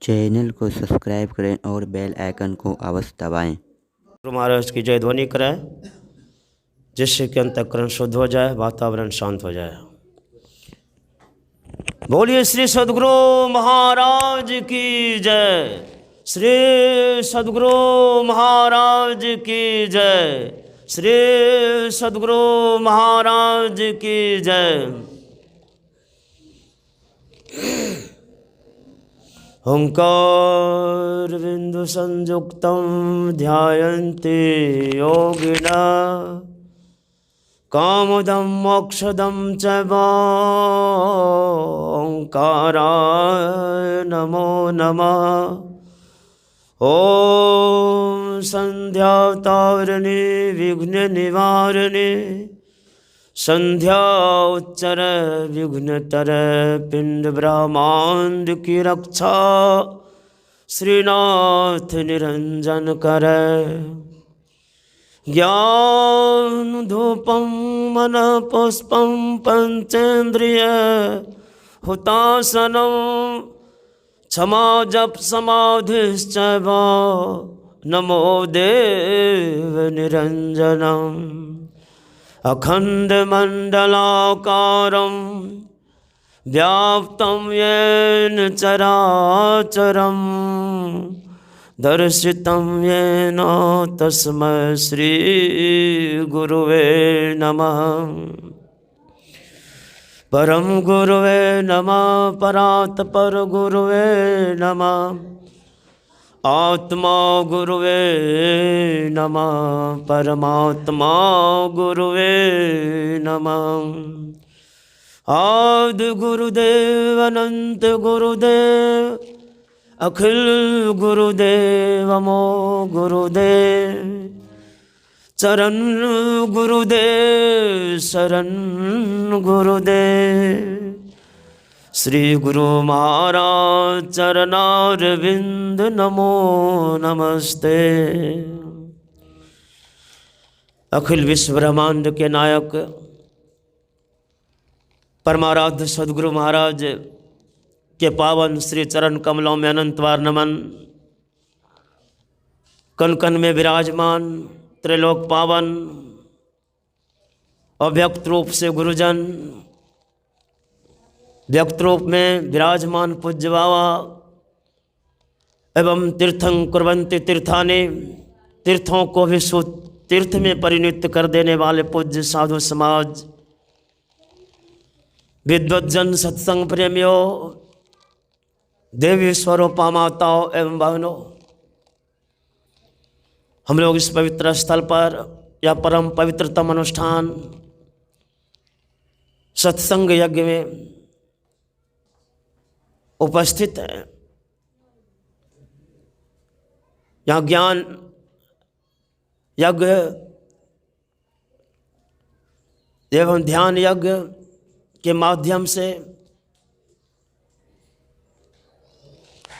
Channel को subscribe करें और बेल आइकन को अवश्य दबाएं। गुरु महाराज की जय ध्वनि करें, जिससे कि अंतःकरण शुद्ध हो जाए, वातावरण शांत हो जाए। बोलिए श्री सद्गुरु महाराज की जय। श्री सद्गुरु महाराज की जय। श्री सद्गुरु महाराज की जय। ओंकार बिंदु संयुक्तं ध्यायन्ति योगिना कामदं मोक्षदं च ओंकाराय नमो नमः। ओम संध्यातारिणी विघ्न निवारिणी संध्या उच्चर विघ्नतर पिंड ब्रह्मांड की रक्षा श्रीनाथ निरंजन कर। ज्ञान धूपम मन पुष्पम पंचेन्द्रिय हुतासनम क्षमा जप समाधिश्च नमो देव निरंजनम। अखंडमंडलाकारं व्याप्तं येन चराचरं दर्शितं येन तस्मै श्री गुरुवे नमः। परम गुरुवे नमः, परात् पर गुरुवे नमः। आत्मा गुरुवे नमः, परमात्मा गुरुवे नमः। आदि गुरुदेव अनंत गुरुदेव अखिल गुरुदेव मो गुरुदेव। चरण गुरुदेव शरण गुरुदेव। श्री गुरु महाराज चरणारविंद नमो नमस्ते। अखिल विश्व ब्रह्मांड के नायक परमाराध्य सद्गुरु महाराज के पावन श्री चरण कमलों में अनंत बार नमन। कन कन में विराजमान त्रिलोक पावन अव्यक्त रूप से गुरुजन, व्यक्त रूप में विराजमान पूज्य बाबा एवं तीर्थं कुर्वन्ति तीर्थानि, तीर्थों को भी तीर्थ में परिणत कर देने वाले पूज्य साधु समाज, विद्वज्जन सत्संग प्रेमियों, देवी स्वरूपा माताओं एवं बहनों, हम लोग इस पवित्र स्थल पर या परम पवित्रतम अनुष्ठान सत्संग यज्ञ में उपस्थित है। यहाँ ज्ञान यज्ञ एवं ध्यान यज्ञ के माध्यम से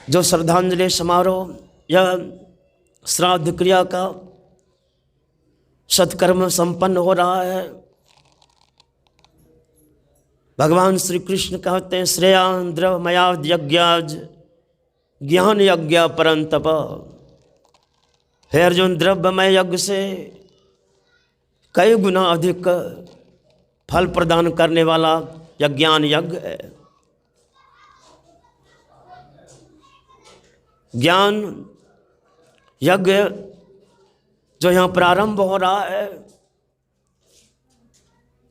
जो श्रद्धांजलि समारोह या श्राद्ध क्रिया का सत्कर्म संपन्न हो रहा है, भगवान श्री कृष्ण कहते हैं श्रेयान् द्रव्यमयाद् यज्ञाज् ज्ञान यज्ञ परंतप। हे अर्जुन, द्रव्यमय यज्ञ से कई गुना अधिक फल प्रदान करने वाला यह ज्ञान यज्ञ है। ज्ञान यज्ञ जो यहाँ प्रारंभ हो रहा है,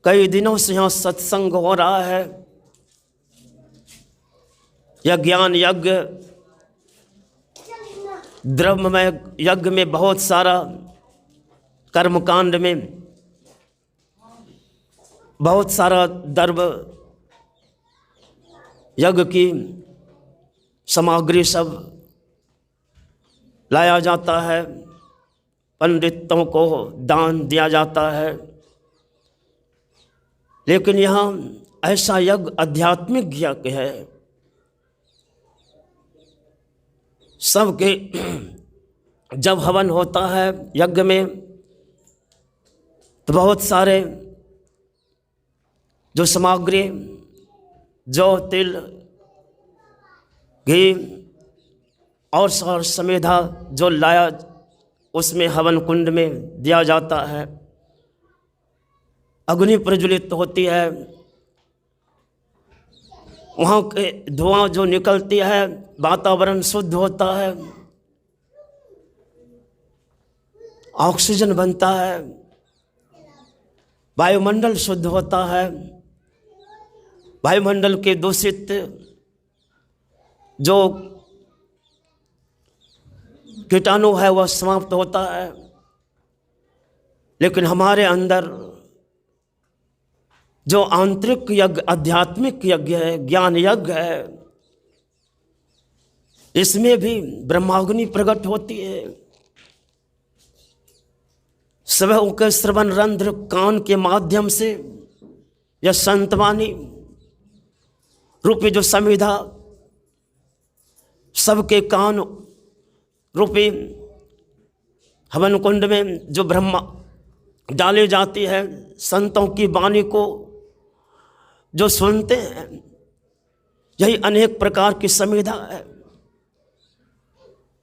कई दिनों से यहाँ सत्संग हो रहा है। यह ज्ञान यज्ञ द्रव्यमय यज्ञ में बहुत सारा कर्मकांड में बहुत सारा द्रव्य यज्ञ की सामग्री सब लाया जाता है, पंडितों को दान दिया जाता है। लेकिन यहाँ ऐसा यज्ञ आध्यात्मिक यज्ञ है। सबके जब हवन होता है यज्ञ में तो बहुत सारे जो सामग्री, जौ, तिल, घी और समेधा जो लाया उसमें हवन कुंड में दिया जाता है, अग्नि प्रज्वलित होती है, वहाँ के धुआं जो निकलती है, वातावरण शुद्ध होता है, ऑक्सीजन बनता है, वायुमंडल शुद्ध होता है, वायुमंडल के दूषित जो कीटाणु है वह समाप्त होता है। लेकिन हमारे अंदर जो आंतरिक यज्ञ, आध्यात्मिक यज्ञ है, ज्ञान यज्ञ है, इसमें भी ब्रह्माग्नि प्रकट होती है। सब के श्रवण रंध्र कान के माध्यम से या संतवाणी रूपी जो संविधा सबके कान रूपी हवन कुंड में जो ब्रह्मा डाली जाती है, संतों की वाणी को जो सुनते हैं, यही अनेक प्रकार की संविधा है।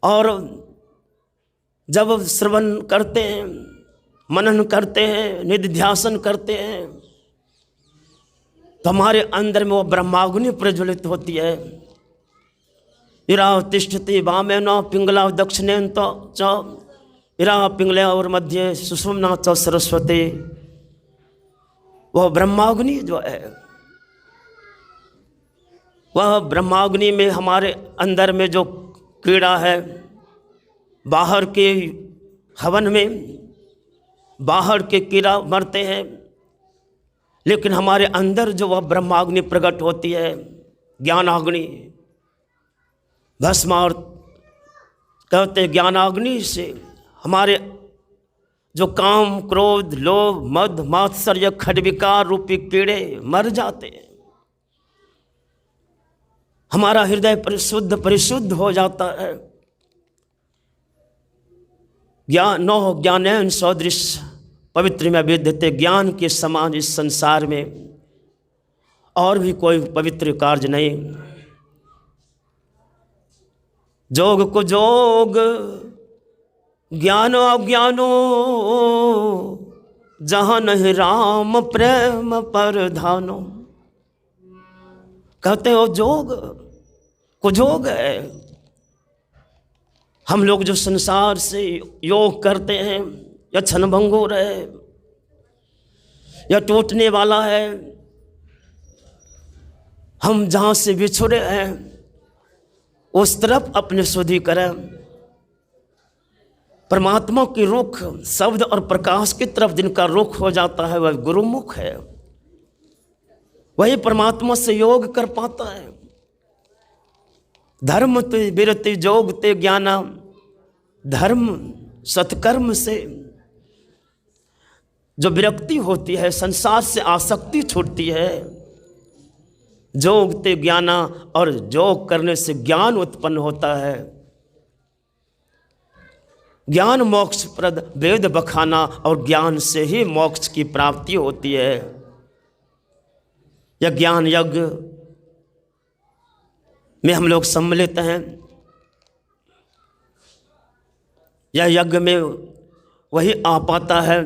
और जब श्रवण करते हैं, मनन करते हैं, निधिध्यासन करते हैं, तो हमारे अंदर में वो ब्रह्माग्नि प्रज्वलित होती है। इरा तिष्ठति वामेन पिंगला दक्षिणेन च इरा पिंगले और मध्य सुषुम्ना च सरस्वती। वह ब्रह्माग्नि जो है, वह ब्रह्माग्नि में हमारे अंदर में जो कीड़ा है, बाहर के हवन में बाहर के कीड़ा मरते हैं, लेकिन हमारे अंदर जो वह ब्रह्माग्नि प्रकट होती है, ज्ञानाग्नि, भस्म और कहते ज्ञानाग्नि से हमारे जो काम, क्रोध, लोभ, मद, मात्सर्य, खडविकार रूपी कीड़े मर जाते हैं। हमारा हृदय परिशुद्ध हो जाता है। ज्ञानेन सदृश पवित्र में विद्यते, ज्ञान के समान इस संसार में और भी कोई पवित्र कार्य नहीं। जोग को जोग ज्ञानो अज्ञानो, जहाँ नहीं राम प्रेम परधानो। कहते हो जोग कुजोग है। हम लोग जो संसार से योग करते हैं, या क्षणभंगुर है या टूटने वाला है, हम जहाँ से बिछुड़े हैं उस तरफ अपने शुद्धि करें। परमात्मा की रुख, शब्द और प्रकाश की तरफ जिनका रुख हो जाता है, वह गुरुमुख है। वही परमात्मा से योग कर पाता है। धर्म ते विरति जोग ते ज्ञाना, धर्म सत्कर्म से जो विरक्ति होती है, संसार से आसक्ति छूटती है। जोग ते ज्ञाना, और जोग करने से ज्ञान उत्पन्न होता है। ज्ञान मोक्ष प्रद वेद बखाना, और ज्ञान से ही मोक्ष की प्राप्ति होती है। यह ज्ञान यज्ञ में हम लोग सम्मिलित हैं। यह यज्ञ में वही आ पाता है।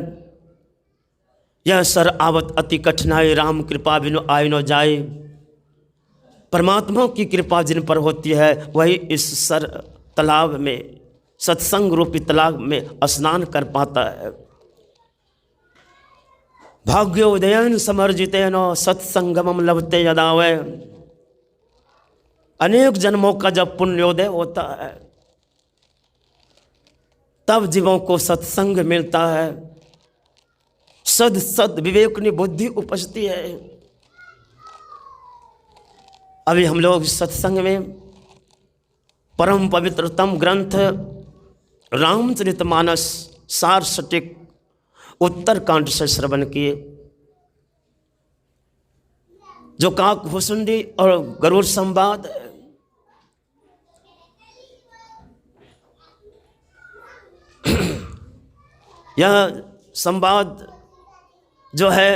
यह सर आवत अति कठिनाई, राम कृपा बिनु आय न जाए। परमात्मा की कृपा जिन पर होती है, वही इस सर तालाब में, सत्संग रूपी तालाब में स्नान कर पाता है। भाग्योदयन समर्जितेन सत्संगमम लभते यदा वै। अनेक जन्मों का जब पुण्योदय होता है, तब जीवों को सत्संग मिलता है। सद विवेकनी बुद्धि उपजती है। अभी हम लोग सत्संग में परम पवित्रतम ग्रंथ रामचरितमानस सार सटीक उत्तरकांड से श्रवण किए, जो काक भुसुंडी और गरुड़ संवाद है। यह संवाद जो है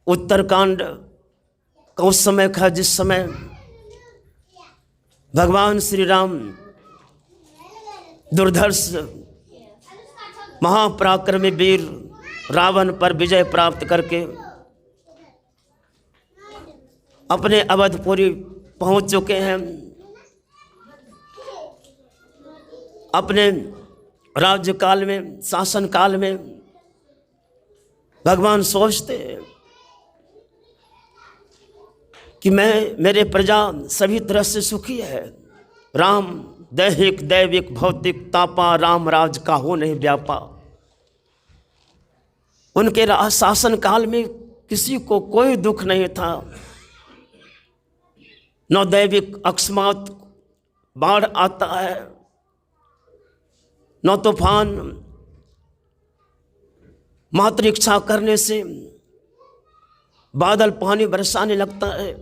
उत्तरकांड का उस समय का जिस समय भगवान श्री राम दुर्धर्ष महापराक्रमी वीर रावण पर विजय प्राप्त करके अपने अवधपुरी पहुंच चुके हैं। अपने राज्य काल में, शासन काल में भगवान सोचते हैं कि मेरे प्रजा सभी तरह से सुखी है। राम दैहिक दैविक भौतिक तापा, राम राज का हो नहीं व्यापा। उनके शासन काल में किसी को कोई दुख नहीं था। न दैविक अकस्मात बाढ़ आता है, न तूफान मात्र इच्छा करने से बादल पानी बरसाने लगता है।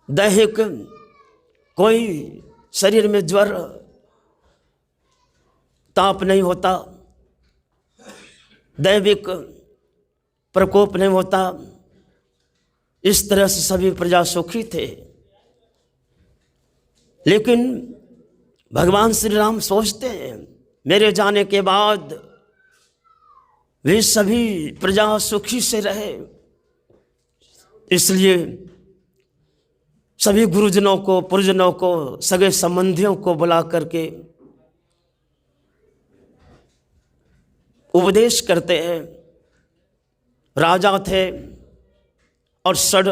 दैहिक कोई शरीर में ज्वर ताप नहीं होता, दैविक प्रकोप नहीं होता। इस तरह से सभी प्रजा सुखी थे। लेकिन भगवान श्री राम सोचते हैं मेरे जाने के बाद वे सभी प्रजा सुखी से रहे, इसलिए सभी गुरुजनों को, पुरजनों को, सगे संबंधियों को बुला करके उपदेश करते हैं। राजा थे और षड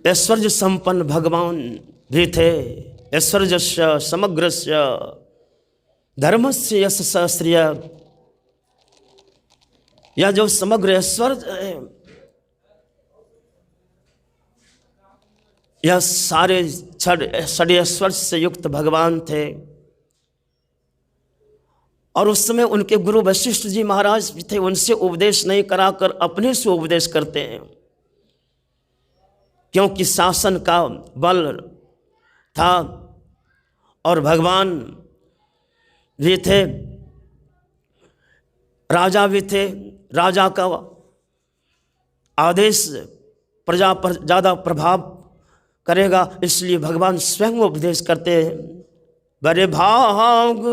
ऐश्वर्य संपन्न भगवान भी थे। ऐश्वर्यस्य समग्रस्य धर्मस्य यशस्य श्रिय। यह जो समग्र ऐश्वर्य है, यह सारे षड ऐश्वर्य से युक्त भगवान थे। और उस समय उनके गुरु वशिष्ठ जी महाराज थे, उनसे उपदेश नहीं कराकर अपने से उपदेश करते हैं, क्योंकि शासन का बल था और भगवान भी थे, राजा भी थे। राजा का आदेश प्रजा पर ज़्यादा प्रभाव करेगा, इसलिए भगवान स्वयं उपदेश करते हैं। बड़े भाग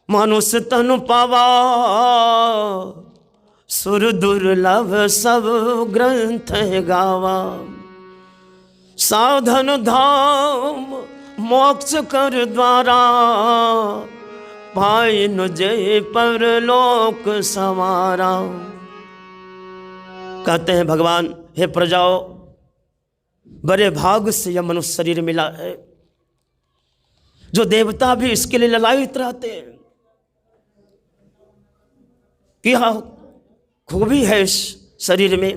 मनुष्य तनु पावा, सुर दुर्लभ सब ग्रंथ गावा। साधन धाम मोक्ष कर द्वारा, पाई न जय परलोक सवारा। कहते हैं भगवान, हे प्रजाओं, बड़े भाग से यह मनुष्य शरीर मिला है। जो देवता भी इसके लिए ललायित रहते हैं कि यह खूबी है इस शरीर में।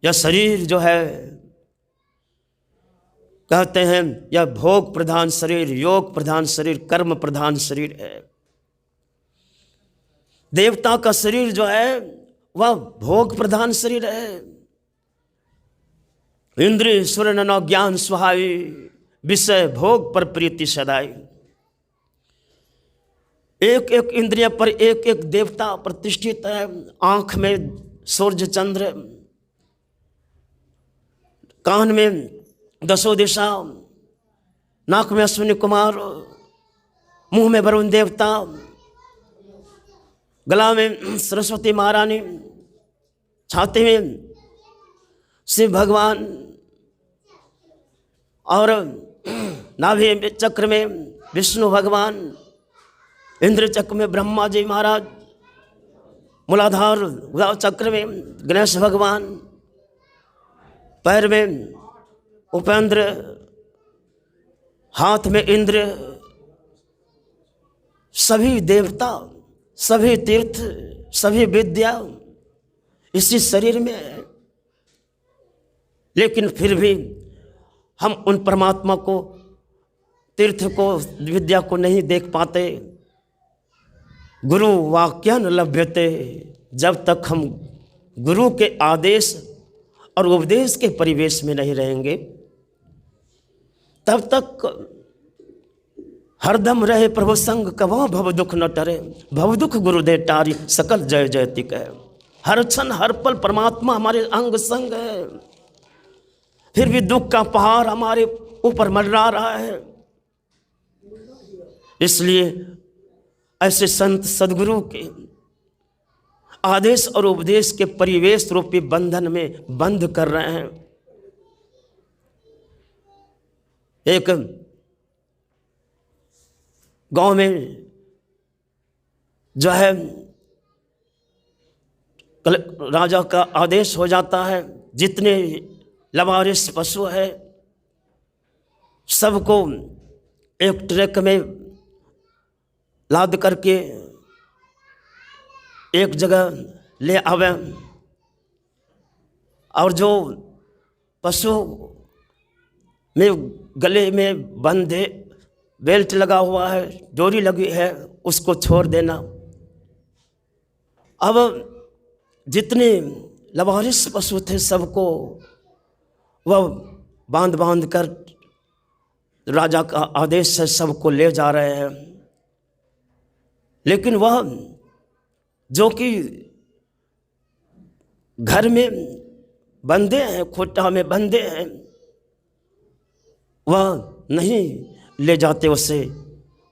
यह शरीर जो है, कहते हैं यह भोग प्रधान शरीर, योग प्रधान शरीर, कर्म प्रधान शरीर है। देवता का शरीर जो है वह भोग प्रधान शरीर है। इंद्रिय सुर नौ ज्ञान सुहाई, विषय भोग पर प्रीति सदाई। एक एक इंद्रिय पर एक एक देवता प्रतिष्ठित है। आंख में सूर्य चंद्र, कान में दसों दिशा, नाक में अश्विनी कुमार, मुंह में वरुण देवता, गला में सरस्वती महारानी, छाती में शिव भगवान और नाभि चक्र में विष्णु भगवान, इंद्र चक्र में ब्रह्मा जी महाराज, मूलाधार चक्र में गणेश भगवान, पैर में उपेंद्र, हाथ में इंद्र। सभी देवता, सभी तीर्थ, सभी विद्या इसी शरीर में है। लेकिन फिर भी हम उन परमात्मा को, तीर्थ को, विद्या को नहीं देख पाते। गुरु वाक्यन लभ्यते। जब तक हम गुरु के आदेश और उपदेश के परिवेश में नहीं रहेंगे, तब तक हरदम रहे प्रभु संग, कवो भव दुख न टरे। भव दुख गुरु दे टारी, सकल जय जयति कहे। हर क्षण हर पल परमात्मा हमारे अंग संग है। फिर भी दुख का पहाड़ हमारे ऊपर मंडरा रहा है। इसलिए ऐसे संत सद्गुरु के आदेश और उपदेश के परिवेश रूपी बंधन में बंद कर रहे हैं। एक गांव में जो है राजा का आदेश हो जाता है, जितने लवारिस पशु है सबको एक ट्रक में लाद करके एक जगह ले आवे, और जो पशु में गले में बंधे बेल्ट लगा हुआ है, डोरी लगी है, उसको छोड़ देना। अब जितने लवारिस पशु थे सबको वह बांध बांध कर राजा का आदेश से सबको ले जा रहे हैं। लेकिन वह जो कि घर में बंधे हैं, खोटा में बंधे हैं, वह नहीं ले जाते उसे।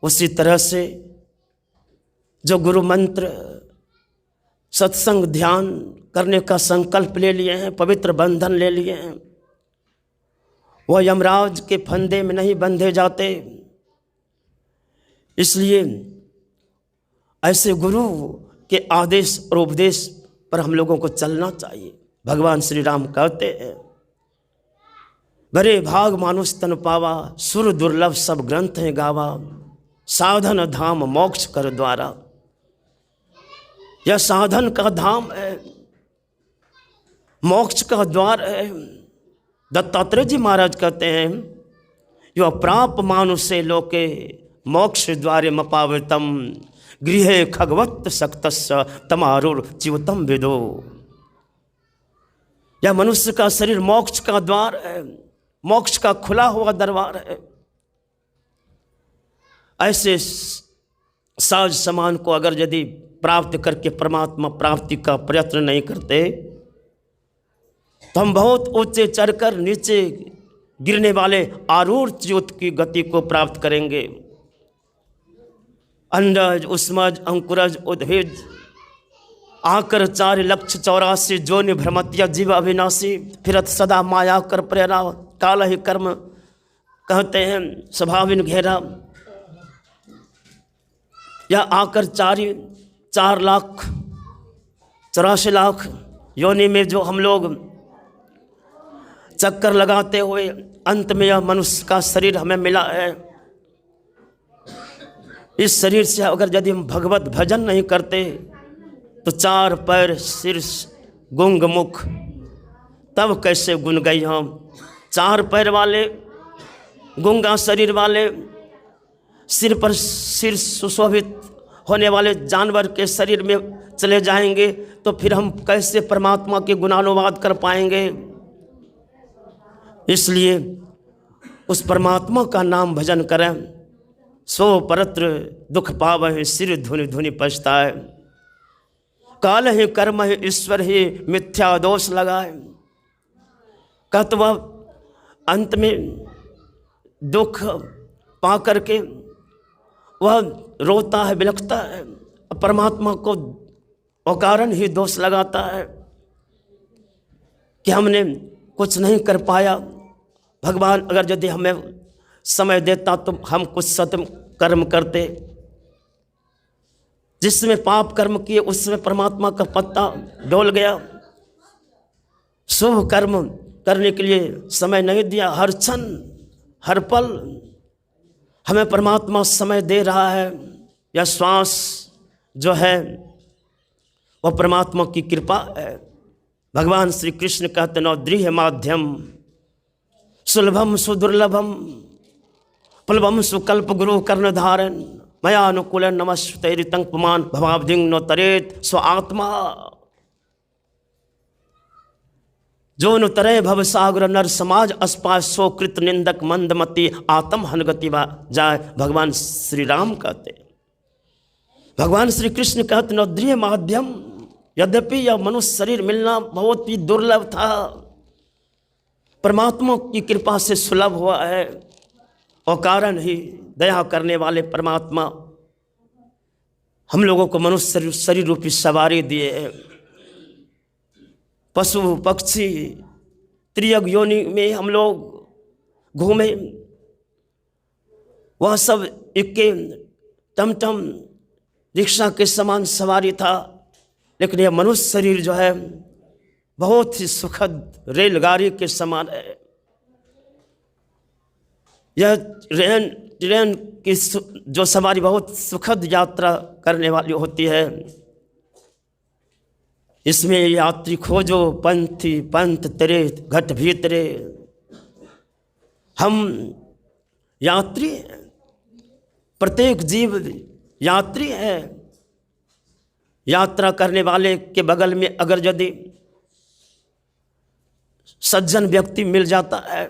उसी तरह से जो गुरु मंत्र सत्संग ध्यान करने का संकल्प ले लिए हैं, पवित्र बंधन ले लिए हैं, वह यमराज के फंदे में नहीं बंधे जाते। इसलिए ऐसे गुरु के आदेश और उपदेश पर हम लोगों को चलना चाहिए। भगवान श्री राम कहते हैं, बड़े भाग मानुष तन पावा, सुर दुर्लभ सब ग्रंथ हैं गावा, साधन धाम मोक्ष कर द्वारा। यह साधन का धाम है, मोक्ष का द्वार है। दत्तात्रेय जी महाराज कहते हैं, यो प्राप मानुषे लोके मोक्ष द्वारे मपावृतम, गृहे खगवत सक्तस्य तमारुर चिवतम विदो। यह मनुष्य का शरीर मोक्ष का द्वार है, मोक्ष का खुला हुआ दरबार है। ऐसे साज समान को अगर यदि प्राप्त करके परमात्मा प्राप्ति का प्रयत्न नहीं करते तो हम बहुत ऊंचे चढ़कर नीचे गिरने वाले आरूढ़ च्युत की गति को प्राप्त करेंगे। अंडज उस्मज अंकुरज उद्भिज आकर 4,84,00,000 जोनि भ्रमत्या जीव अविनाशी, फिरत सदा माया कर प्रेरा, काल ही कर्म कहते हैं स्वभाविन घेरा। या आकर 4,84,00,000 योनि में जो हम लोग चक्कर लगाते हुए अंत में यह मनुष्य का शरीर हमें मिला है। इस शरीर से अगर यदि हम भगवत भजन नहीं करते तो 4 पैर सिर गुंग मुख, तब कैसे गुन गई हम। 4 पैर वाले गुंगा शरीर वाले, सिर पर सिर सुशोभित होने वाले जानवर के शरीर में चले जाएंगे तो फिर हम कैसे परमात्मा के गुणानुवाद कर पाएंगे। इसलिए उस परमात्मा का नाम भजन करें। सो परत्र दुख पावहि, सिर धुनि धुनि पछताए, काल ही कर्म ही ईश्वर ही मिथ्या दोष लगाए। कहते वह अंत में दुख पा करके वह रोता है, बिलखता है, परमात्मा को अकारण ही दोष लगाता है कि हमने कुछ नहीं कर पाया। भगवान अगर यदि हमें समय देता तो हम कुछ सत्य कर्म करते। जिसमें पाप कर्म किए उसमें परमात्मा का पत्ता डोल गया। शुभ कर्म करने के लिए समय नहीं दिया। हर क्षण हर पल हमें परमात्मा समय दे रहा है। यह श्वास जो है वह परमात्मा की कृपा है। भगवान श्री कृष्ण कहते नवद्रीह माध्यम सुलभम सुदुर्लभम प्लवम सुकल्प गुरु कर्ण धारण मया अनुकूल नमस्तैरितंकमान भवाब्धिंग नो तरेत स्व आत्मा। जो न तरे भव सागर नर समाज अस्पास सो कृत निंदक मंदमती आत्म हनगति जाए। भगवान श्री राम कहते, भगवान श्री कृष्ण कहते नवद्रीह माध्यम। यद्यपि यह मनुष्य शरीर मिलना बहुत ही दुर्लभ था, परमात्मा की कृपा से सुलभ हुआ है और कारण ही दया करने वाले परमात्मा हम लोगों को मनुष्य शरीर रूपी सवारी दिए हैं। पशु पक्षी त्रियग योनि में हम लोग घूमे, वह सब इक्के टमटम रिक्शा के समान सवारी था, लेकिन यह मनुष्य शरीर जो है बहुत ही सुखद रेलगाड़ी के समान है। यह ट्रेन की जो सवारी बहुत सुखद यात्रा करने वाली होती है। इसमें यात्री खोजो पंथी पंथ तेरे घट भीतरे। हम यात्री हैं, प्रत्येक जीव यात्री है। यात्रा करने वाले के बगल में अगर यदि सज्जन व्यक्ति मिल जाता है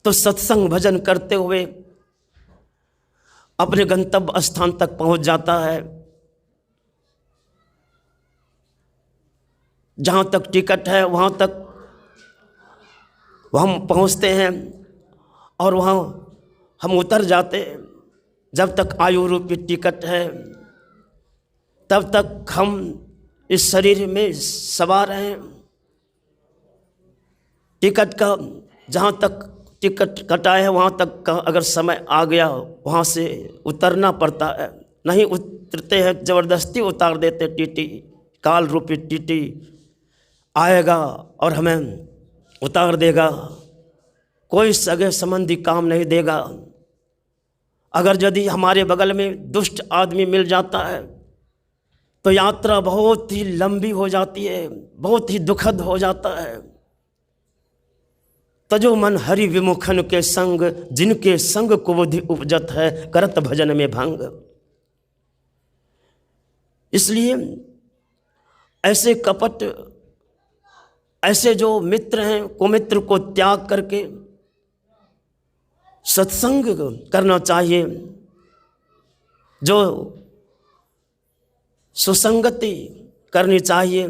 तो सत्संग भजन करते हुए अपने गंतव्य स्थान तक पहुंच जाता है। जहां तक टिकट है वहां तक हम पहुंचते हैं और वहां हम उतर जाते हैं। जब तक आयु रूपी टिकट है तब तक हम इस शरीर में सवार हैं। टिकट का जहाँ तक टिकट कटा है वहाँ तक का अगर समय आ गया वहाँ से उतरना पड़ता है। नहीं उतरते हैं, ज़बरदस्ती उतार देते। टीटी काल रूपी टीटी आएगा और हमें उतार देगा। कोई सगे संबंधी काम नहीं देगा। अगर यदि हमारे बगल में दुष्ट आदमी मिल जाता है तो यात्रा बहुत ही लंबी हो जाती है, बहुत ही दुखद हो जाता है। तजो मन हरि विमुखन के संग, जिनके संग को बुद्धि उपजत है, करत भजन में भंग। इसलिए ऐसे कपट, ऐसे जो मित्र हैं, कुमित्र को त्याग करके सत्संग करना चाहिए। जो सुसंगति करनी चाहिए,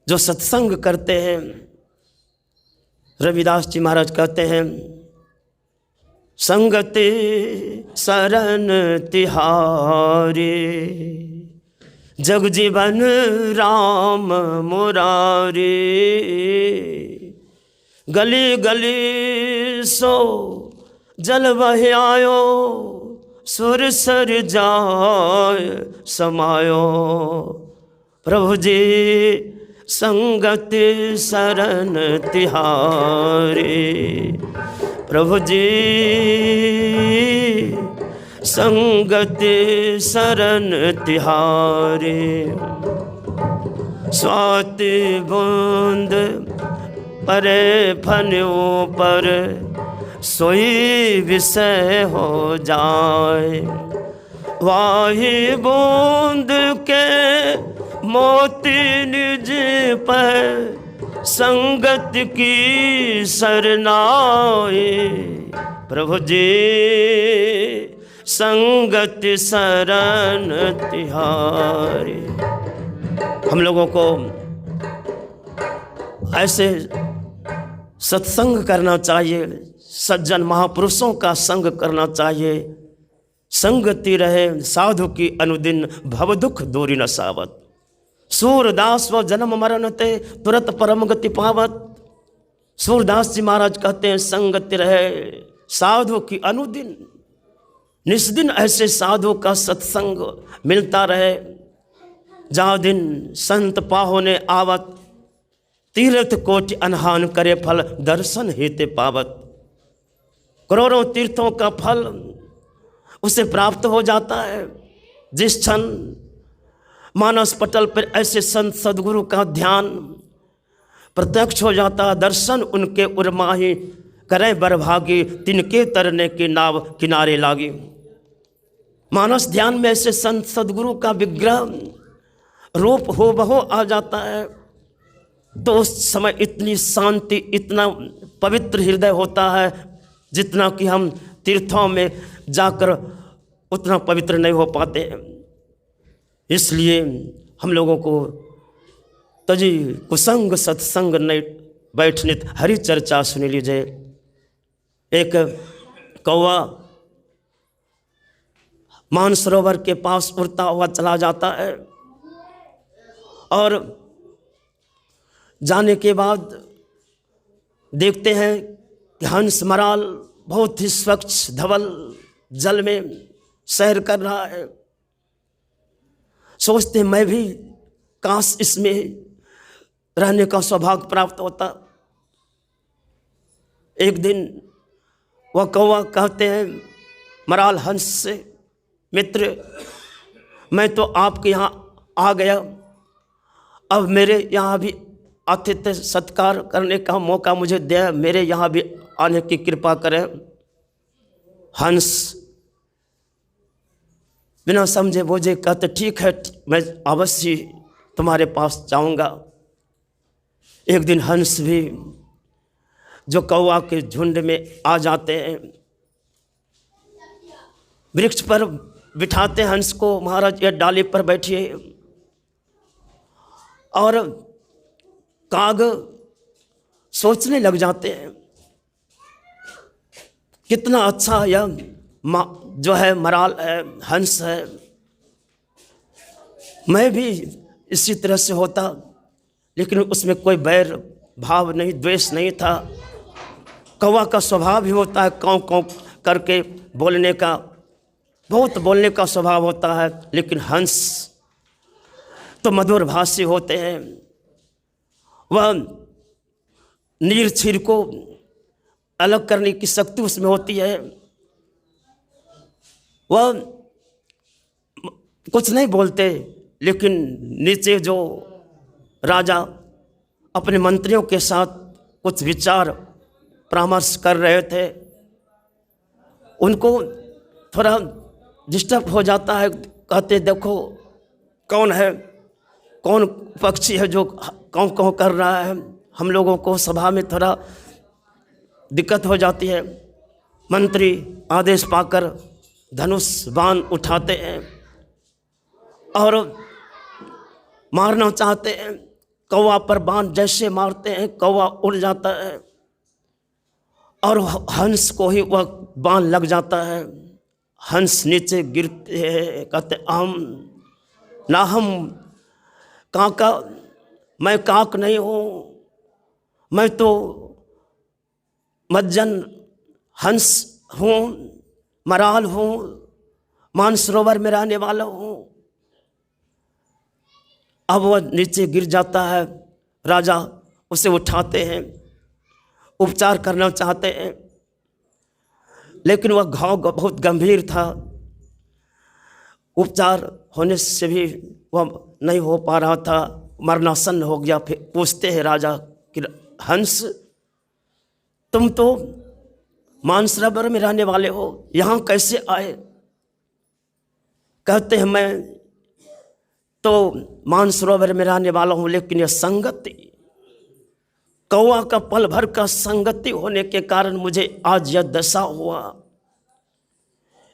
जो सत्संग करते हैं। रविदास जी महाराज कहते हैं, संगति शरण तिहारी, जग जीवन राम मुरारी। गली गली सो जल बह आयो, सुर सर जाय समायो। प्रभु जी संगति शरण तिहारी, प्रभु जी संगति शरण तिहारी। स्वाति बूंद परे फन्यों पर, सोई विषय हो जाए। वाही बूंद के मोती निज पर, संगत की सरनाए। प्रभु जी संगत शरण तिहारी। हम लोगों को ऐसे सत्संग करना चाहिए, सज्जन महापुरुषों का संग करना चाहिए। संगति रहे साधु की अनुदिन, भव दुख दूरी न सावत। सूरदास व जन्म मरण ते, तुरत परम गति पावत। सूरदास जी महाराज कहते हैं, संगति रहे साधु की अनुदिन, निस्दिन ऐसे साधु का सत्संग मिलता रहे। जहाँ दिन संत पाहो ने आवत, तीर्थ कोटि अनहान करे फल, दर्शन हेते पावत। करोड़ों तीर्थों का फल उसे प्राप्त हो जाता है। जिस क्षण मानस पटल पर ऐसे संत सदगुरु का ध्यान प्रत्यक्ष हो जाता है, दर्शन उनके उर्माही करे बरभागी, तिनके तरने की नाव किनारे लागी। मानस ध्यान में ऐसे संत सदगुरु का विग्रह रूप हो बहो आ जाता है तो उस समय इतनी शांति, इतना पवित्र हृदय होता है जितना कि हम तीर्थों में जाकर उतना पवित्र नहीं हो पाते। इसलिए हम लोगों को तजी कुसंग सत्संग नहीं बैठ नित हरि चर्चा सुन लीजिए। एक कौवा मानसरोवर के पास उड़ता हुआ चला जाता है और जाने के बाद देखते हैं कि हंस मराल बहुत ही स्वच्छ धवल जल में सैर कर रहा है। सोचते हैं मैं भी काश इसमें रहने का सौभाग्य प्राप्त होता। एक दिन वह कौवा कहते हैं मराल हंस से, मित्र मैं तो आपके यहाँ आ गया, अब मेरे यहाँ भी आतिथ्य सत्कार करने का मौका मुझे दे, मेरे यहाँ भी आने की कृपा करें। हंस बिना समझे बोझे कहते ठीक है, मैं अवश्य तुम्हारे पास जाऊंगा। एक दिन हंस भी जो कौवा के झुंड में आ जाते हैं, वृक्ष पर बिठाते हंस को, महाराज ये डाली पर बैठिए। और काग सोचने लग जाते हैं कितना अच्छा यह जो है मराल है, हंस है, मैं भी इसी तरह से होता। लेकिन उसमें कोई बैर भाव नहीं, द्वेष नहीं था। कौवा का स्वभाव ही होता है काँव काँव करके बोलने का, बहुत बोलने का स्वभाव होता है। लेकिन हंस तो मधुर भाषी होते हैं, वह नीर छीर को अलग करने की शक्ति उसमें होती है। वह कुछ नहीं बोलते, लेकिन नीचे जो राजा अपने मंत्रियों के साथ कुछ विचार परामर्श कर रहे थे, उनको थोड़ा डिस्टर्ब हो जाता है। कहते देखो कौन है, कौन पक्षी है जो कौन कौन कर रहा है। हम लोगों को सभा में थोड़ा दिक्कत हो जाती है। मंत्री आदेश पाकर धनुष बाण उठाते हैं और मारना चाहते हैं। कौवा पर बाण जैसे मारते हैं कौवा उड़ जाता है और हंस को ही वह बाण लग जाता है। हंस नीचे गिरते हैं, कहते हम ना, हम काका, मैं काक नहीं हूँ, मैं तो मज्जन हंस हूँ, मराल हूँ, मानसरोवर में रहने वाला हूँ। अब वह नीचे गिर जाता है। राजा उसे उठाते हैं, उपचार करना चाहते हैं, लेकिन वह घाव बहुत गंभीर था। उपचार होने से भी वह नहीं हो पा रहा था, मरणासन हो गया। फिर पूछते हैं राजा कि हंस तुम तो मानसरोवर में रहने वाले हो, यहाँ कैसे आए? कहते हैं मैं तो मानसरोवर में रहने वाला हूँ, लेकिन यह संगति, कौवा का पल भर का संगति होने के कारण मुझे आज यह दशा हुआ।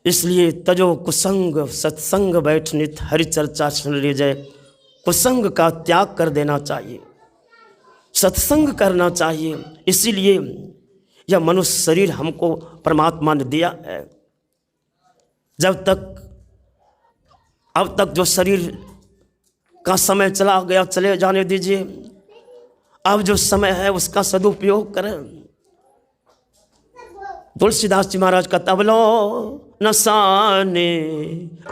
इसलिए तजो कुसंग सत्संग बैठ नित हरि चर्चा सुन लीजिए। कुसंग का त्याग कर देना चाहिए, सत्संग करना चाहिए। इसीलिए यह मनुष्य शरीर हमको परमात्मा ने दिया है। जब तक अब तक जो शरीर का समय चला गया, चले जाने दीजिए। अब जो समय है उसका सदुपयोग करें। तुलसीदास जी महाराज का तबलो नसाने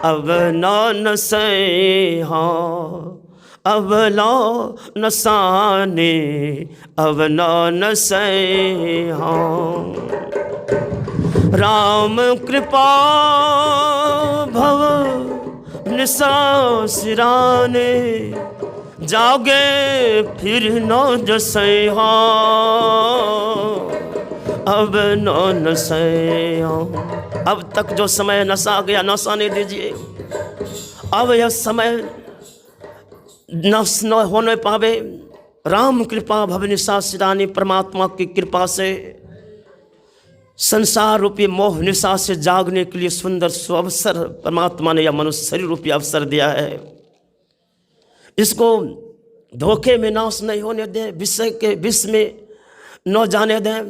अब न नसे, हाँ अब लो नसाने अब न नसे, हाँ राम कृपा भव निशा सिराने, जागे फिर न जसे, हाँ अब न नसे, हाँ। अब तक जो समय नशा गया, नशा नहीं दीजिए। अब यह समय नष्ट न होने पावे। राम कृपा भव निशा सिराने, परमात्मा की कृपा से संसार रूपी मोह निशा से जागने के लिए सुंदर सुअवसर परमात्मा ने यह मनुष्य शरीर रूपी अवसर दिया है। इसको धोखे में नाश नहीं होने दे, विषय के विष में न जाने दें,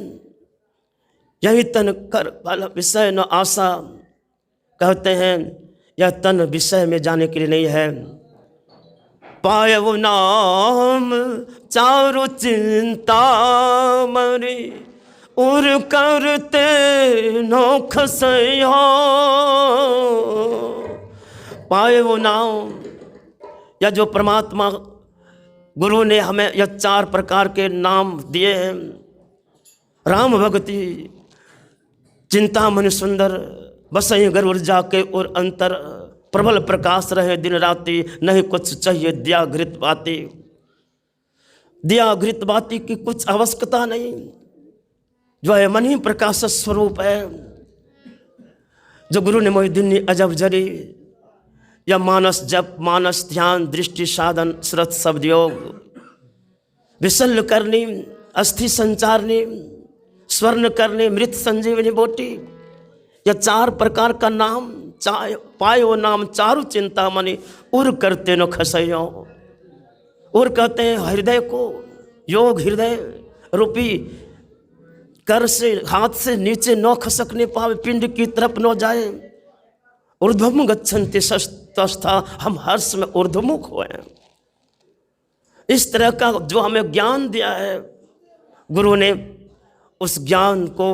यही तन कर वाला विषय न आशा। कहते हैं यह तन विषय में जाने के लिए नहीं है। पाए वो नाम चारों चिंता मरी, उर करते नो खसया। पाए वो नाम, या जो परमात्मा गुरु ने हमें यह 4 प्रकार के नाम दिए हैं। राम भक्ति, चिंता मन सुंदर, बसई घर ऊर्जा के और अंतर, प्रबल प्रकाश रहे दिन राति, नहीं कुछ चाहिए दिया घृत बाती। दिया घृत बाती की कुछ आवश्यकता नहीं, जो है मन ही प्रकाश स्वरूप है। जो गुरु ने मोहिदीन अजब जरी, या मानस जप, मानस ध्यान, दृष्टि साधन, श्रत शब्द योग, विशल्य करनी, अस्थि संचारनी, स्वर्ण करनी, मृत संजीवनी बोटी, यह 4 प्रकार का नाम पाए वो नाम चारु चिंता मनी, उर करते न खसयो। उर कहते हैं हृदय को, योग हृदय रूपी कर से, हाथ से नीचे न खसकने पावे, पिंड की तरफ न जाए। ऊर्ध्वम गच्छन्ति तस्था, हम हर्ष में ऊर्ध्वमुख हुए। इस तरह का जो हमें ज्ञान दिया है गुरु ने, उस ज्ञान को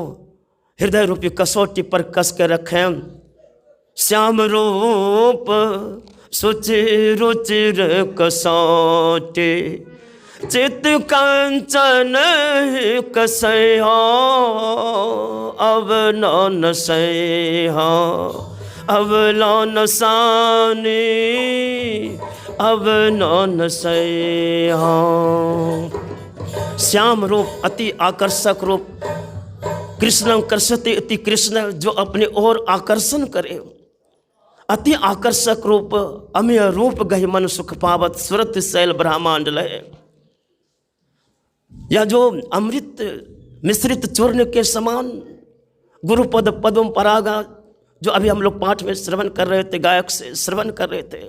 हृदय रूपी कसौटी पर कस के रखें। श्याम रूप सुचि रुचिर कसौटी, चित कंचन कसया, अब न सहा, अब न सानी, अब न सहा। श्याम रूप, अति आकर्षक रूप, कृष्ण कर्षति अति कृष्ण, जो अपने ओर आकर्षण करे। अति आकर्षक रूप, अमेय रूप गहि मन सुख पावत, सुरत शैल ब्रह्मांड लय। या जो अमृत मिश्रित चूर्ण के समान गुरु पद पद्म परागा, जो अभी हम लोग पाठ में श्रवण कर रहे थे, गायक से श्रवण कर रहे थे।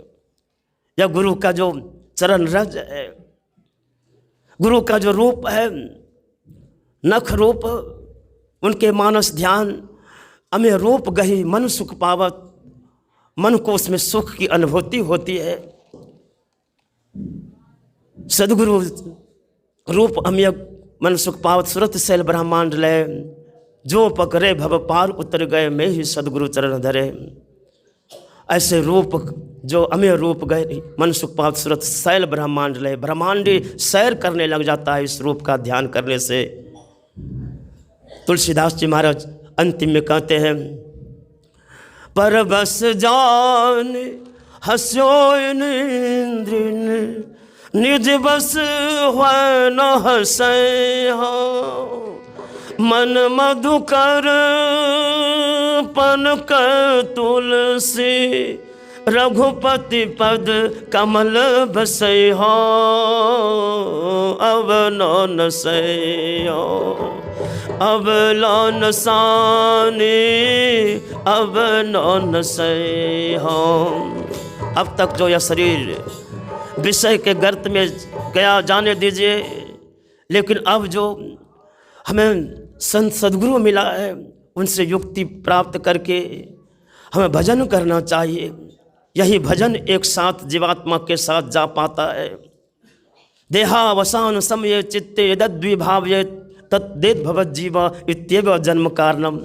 या गुरु का जो चरण रज है, गुरु का जो रूप है, नख रूप, उनके मानस ध्यान, अमेय रूप गही मन सुख पावत, मन को उसमें सुख की अनुभूति होती है। सदगुरु रूप अमेय मन सुख पावत, सुरत शैल ब्रह्मांड लय, जो पकड़े भव पार उतर गए, मैं ही सदगुरु चरण धरे। ऐसे रूप जो अमेय रूप गए मन सुख पावत, सुरत शैल ब्रह्मांड लय, ब्रह्मांडी सैर करने लग जाता है इस रूप का ध्यान करने से। तुलसीदास जी महाराज अंतिम में कहते हैं, पर बस जान हस्यो इंद्रिन, निज बस हुआ न हंसै हो, मन मधुकर पन कर तुलसी, रघुपति पद कमल बसै हो, अब न सै हो, अब लौन सानी, अब न सै हो। अब तक जो यह शरीर विषय के गर्त में गया जाने दीजिए, लेकिन अब जो हमें संत सद्गुरु मिला है, उनसे युक्ति प्राप्त करके हमें भजन करना चाहिए। यही भजन एक साथ जीवात्मा के साथ जा पाता है। देहावसान समय चित्ते यद्विभाव्ये तद्देत भवत जीवा इत्येव जन्म कारणम।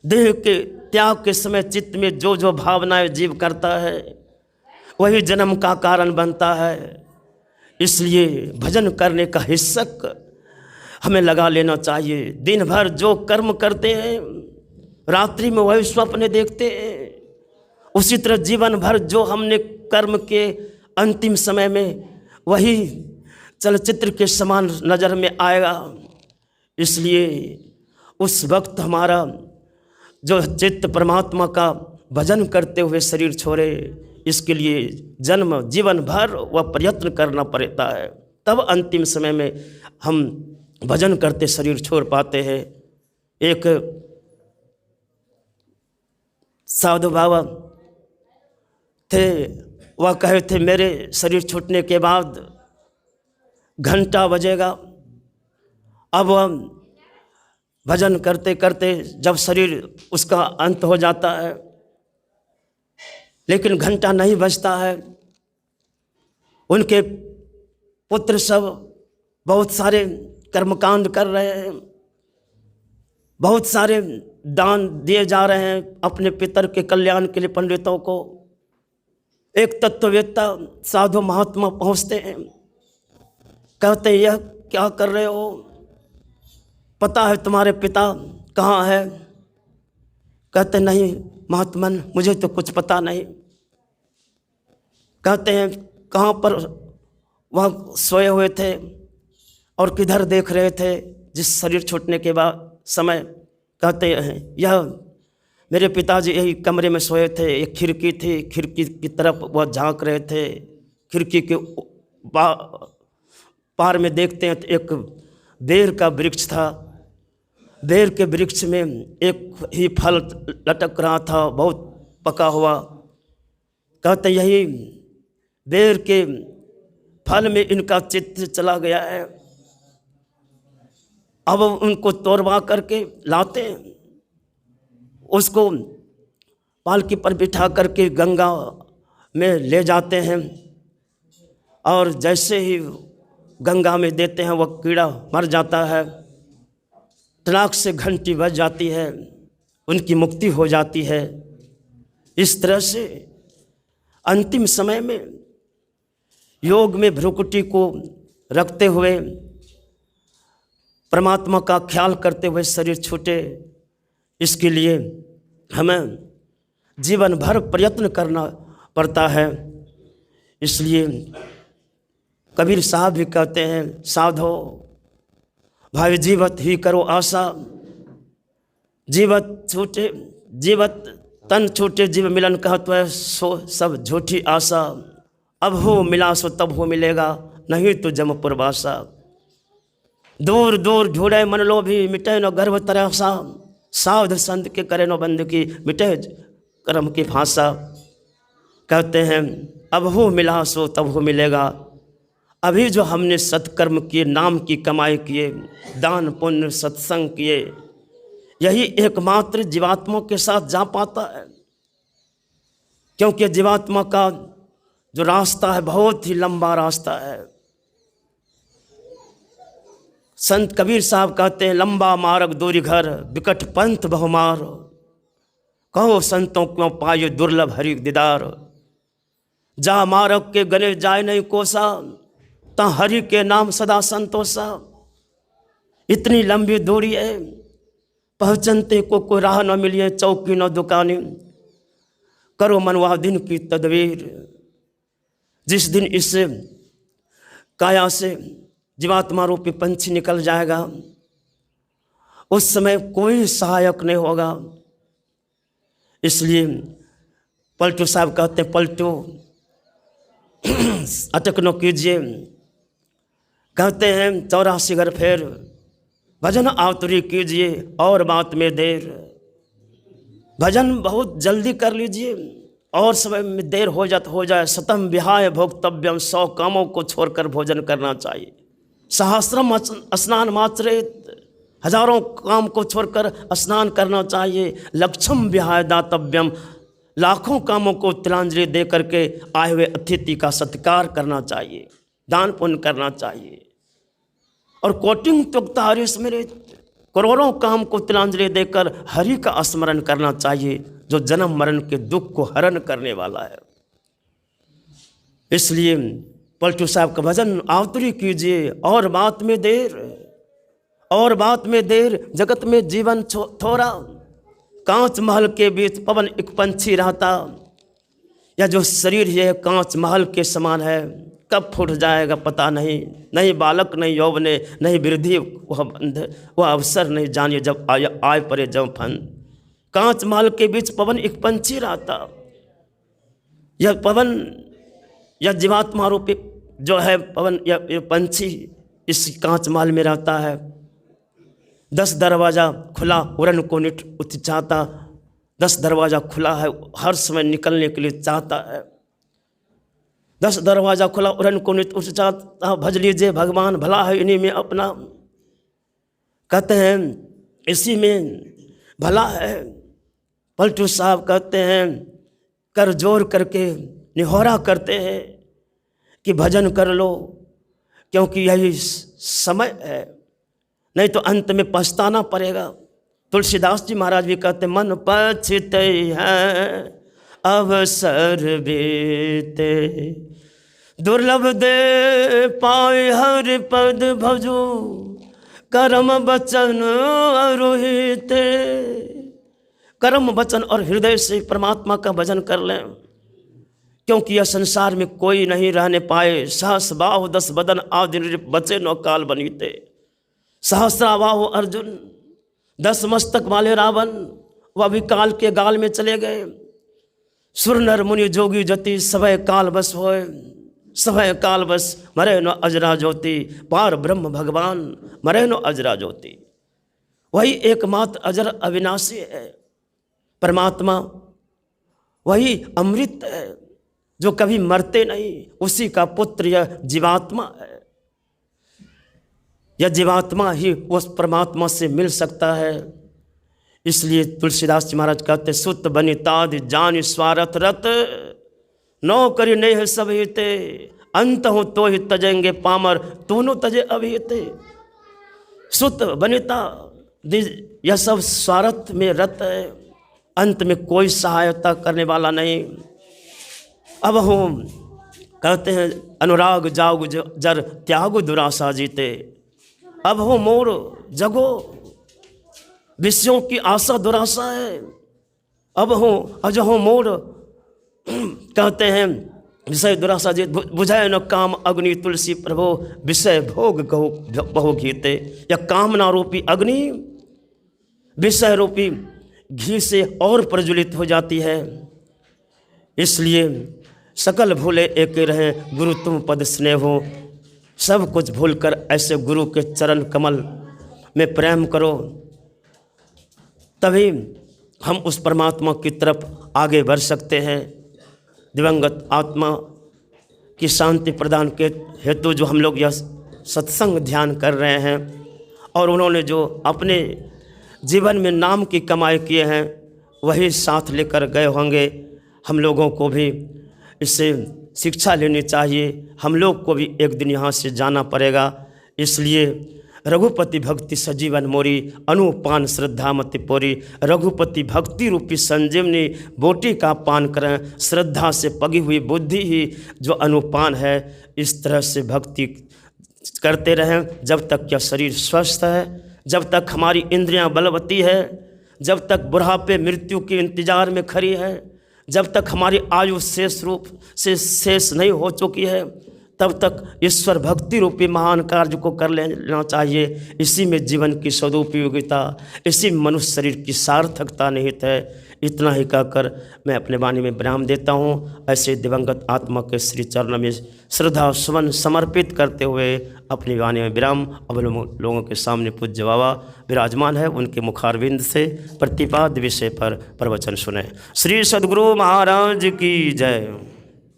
देह के त्याग के समय चित्त में जो जो भावनाएं जीव करता है, वही जन्म का कारण बनता है। इसलिए भजन करने का हिस्सक हमें लगा लेना चाहिए। दिन भर जो कर्म करते हैं, रात्रि में वही स्वप्न देखते हैं। उसी तरह जीवन भर जो हमने कर्म के अंतिम समय में वही चलचित्र के समान नज़र में आएगा। इसलिए उस वक्त हमारा जो चित्त परमात्मा का भजन करते हुए शरीर छोड़े, इसके लिए जन्म जीवन भर वह प्रयत्न करना पड़ता है। तब अंतिम समय में हम भजन करते शरीर छोड़ पाते हैं। एक साधु बाबा थे, वह कहे थे मेरे शरीर छूटने के बाद घंटा बजेगा अब वह भजन करते करते जब शरीर उसका अंत हो जाता है, लेकिन घंटा नहीं बजता है। उनके पुत्र सब बहुत सारे कर्मकांड कर रहे हैं, बहुत सारे दान दिए जा रहे हैं अपने पितर के कल्याण के लिए पंडितों को। एक तत्ववेत्ता साधु महात्मा पहुँचते हैं, कहते हैं यह क्या कर रहे हो, पता है तुम्हारे पिता कहाँ है? कहते नहीं महात्मन, मुझे तो कुछ पता नहीं। कहते हैं कहाँ पर वह सोए हुए थे और किधर देख रहे थे जिस शरीर छूटने के बाद समय? कहते हैं यह मेरे पिताजी यही कमरे में सोए थे, एक खिड़की थी, खिड़की की तरफ वह झांक रहे थे। खिड़की के पार में देखते हैं तो एक बेर का वृक्ष था। बेर के वृक्ष में एक ही फल लटक रहा था, बहुत पका हुआ। कहते यही बेर के फल में इनका चित्त चला गया है। अब उनको तोड़वा करके लाते हैं, उसको पालकी पर बिठा करके गंगा में ले जाते हैं और जैसे ही गंगा में देते हैं वह कीड़ा मर जाता है। तड़ाक से घंटी बज जाती है, उनकी मुक्ति हो जाती है। इस तरह से अंतिम समय में योग में भ्रुकुटी को रखते हुए, परमात्मा का ख्याल करते हुए शरीर छूटे, इसके लिए हमें जीवन भर प्रयत्न करना पड़ता है। इसलिए कबीर साहब भी कहते हैं साधो भाई जीवत ही करो आशा, जीवत छूटे जीवत तन छूटे जीव मिलन कहत है सो सब झूठी आशा। अब हो मिला सो तब हो मिलेगा, नहीं तो जम पुरवासा। दूर दूर ढूंढे मन लो भी मिटे न गर्भ तरासा, साध संत के करे नो बंद की मिटे कर्म की फांसा। कहते हैं अब हो मिला सो तब हो मिलेगा। अभी जो हमने सत्कर्म किए, नाम की कमाई किए, दान पुण्य सत्संग किए, यही एकमात्र जीवात्मा के साथ जा पाता है। क्योंकि जीवात्मा का जो रास्ता है बहुत ही लंबा रास्ता है। संत कबीर साहब कहते हैं लंबा मार्ग दूरी घर, विकट पंथ बहुमार। कहो संतों क्यों पाए दुर्लभ हरि दीदार। जा मार्ग के गले जाए नहीं कोसा, ता हरि के नाम सदा संतोषा। इतनी लंबी दूरी है, पहचनते को कोई राह न मिलिए, चौकी न दुकानी, करो मनवा दिन की तदवीर। जिस दिन इस काया से जीवात्मा रूपी पंछी निकल जाएगा, उस समय कोई सहायक नहीं होगा। इसलिए पलटू साहब कहते हैं पलटू अटक न कीजिए। कहते हैं 84 घर फेर भजन आतुरी कीजिए और बात में देर। भजन बहुत जल्दी कर लीजिए और समय में देर हो जाए। सतम विहाय भोक्तव्यम, 100 कामों को छोड़कर भोजन करना चाहिए। सहस्रम स्नान मात्रेत, हजारों काम को छोड़कर स्नान करना चाहिए। लक्षम विहाय दातव्यम, लाखों कामों को तिलांजलि दे करके आए हुए अतिथि का सत्कार करना चाहिए, दान पुण्य करना चाहिए। और कोटिंग तुक्ता हरि स्मृत, करोड़ों काम को तिलांजलि देकर हरि का स्मरण करना चाहिए, जो जन्म मरण के दुख को हरण करने वाला है। इसलिए पलटू साहब का भजन आतुरी कीजिए और बात में देर, और बात में देर। जगत में जीवन थोड़ा, कांच महल के बीच पवन एक पंछी रहता। या जो शरीर है कांच महल के समान है, कब फूट जाएगा पता नहीं। नहीं बालक नहीं यौवने, नहीं वृद्धि वह बंध, वह अवसर नहीं जानिए जब आय परे जब फन। कांच महल के बीच पवन एक पंछी रहता। यह पवन, यह जीवात्मा रूपी जो है पवन, यह पंछी इस कांच महल में रहता है। 10 दरवाज़ा खुला उड़न को निठ उठ चाहता। 10 दरवाज़ा खुला है, हर समय निकलने के लिए चाहता है। 10 दरवाज़ा खुला उड़न को निठ उठ चाहता। भज लीजिए भगवान भला है इन्हीं में अपना। कहते हैं इसी में भला है। पलटू साहब कहते हैं कर जोर करके निहोरा करते हैं कि भजन कर लो, क्योंकि यही समय है, नहीं तो अंत में पछताना पड़ेगा। तुलसीदास जी महाराज भी कहते मन पछते हैं अवसर बीते, दुर्लभ दे पाए हर पद भजो, कर्म वचन अरोहित। कर्म वचन और हृदय से परमात्मा का भजन कर लें, क्योंकि यह संसार में कोई नहीं रहने पाए। सहस बाहु 10 बदन आदि बचे नो काल बनीते, सहस्रा बाहु अर्जुन 10 मस्तक वाले रावण वह भी काल के गाल में चले गए। सुर नर मुनि जोगी जति सभय काल बस होए, सभय काल बस मरे नो अजरा ज्योति, पार ब्रह्म भगवान मरे नो अजरा ज्योति। वही एकमात्र अजर अविनाशी है परमात्मा, वही अमृत है जो कभी मरते नहीं। उसी का पुत्र यह जीवात्मा है। यह जीवात्मा ही उस परमात्मा से मिल सकता है। इसलिए तुलसीदास जी महाराज कहते सुत बनितादि जान स्वार्थ रत, नौ करी नहीं है सब हिते, अंत हो तो ही तजेंगे पामर, दोनों तजे अभिहिते। सुत बनिता यह सब स्वार्थ में रत है, अंत में कोई सहायता करने वाला नहीं। अब हम कहते हैं अनुराग जाग जर त्याग दुराशा जीते, अब हो मोर जगो विषयों की आशा दुराशा है। अब हो अजहो मोर कहते हैं विषय दुराशा जीत, बुझाए न काम अग्नि तुलसी प्रभो, विषय भोग बहु घीते। या कामना रूपी अग्नि विषय रूपी घी से और प्रज्वलित हो जाती है। इसलिए सकल भूले एक रहे गुरु तुम पद स्नेह हो, सब कुछ भूलकर ऐसे गुरु के चरण कमल में प्रेम करो, तभी हम उस परमात्मा की तरफ आगे बढ़ सकते हैं। दिवंगत आत्मा की शांति प्रदान के हेतु जो हम लोग यह सत्संग ध्यान कर रहे हैं, और उन्होंने जो अपने जीवन में नाम की कमाई किए हैं वही साथ लेकर गए होंगे। हम लोगों को भी इससे शिक्षा लेनी चाहिए। हम लोग को भी एक दिन यहाँ से जाना पड़ेगा। इसलिए रघुपति भक्ति सजीवन मोरी, अनुपान श्रद्धा मति पोरी। रघुपति भक्ति रूपी संजीवनी बोटी का पान करें, श्रद्धा से पगी हुई बुद्धि ही जो अनुपान है। इस तरह से भक्ति करते रहें जब तक यह शरीर स्वस्थ है, जब तक हमारी इंद्रियां बलवती है, जब तक बुढ़ापे मृत्यु के इंतजार में खड़ी है, जब तक हमारी आयु शेष रूप से शेष नहीं हो चुकी है, तब तक ईश्वर भक्ति रूपी महान कार्य को कर लेना चाहिए। इसी में जीवन की सदुपयोगिता, इसी मनुष्य शरीर की सार्थकता निहित है। इतना ही कहकर मैं अपने वाणी में विराम देता हूँ। ऐसे दिवंगत आत्मा के श्री चरण में श्रद्धा सुमन समर्पित करते हुए अपनी वाणी में विराम। अब लोगों के सामने पूज्य बाबा विराजमान है, उनके मुखारविंद से प्रतिपाद्य विषय पर प्रवचन सुने। श्री सद्गुरु महाराज की जय।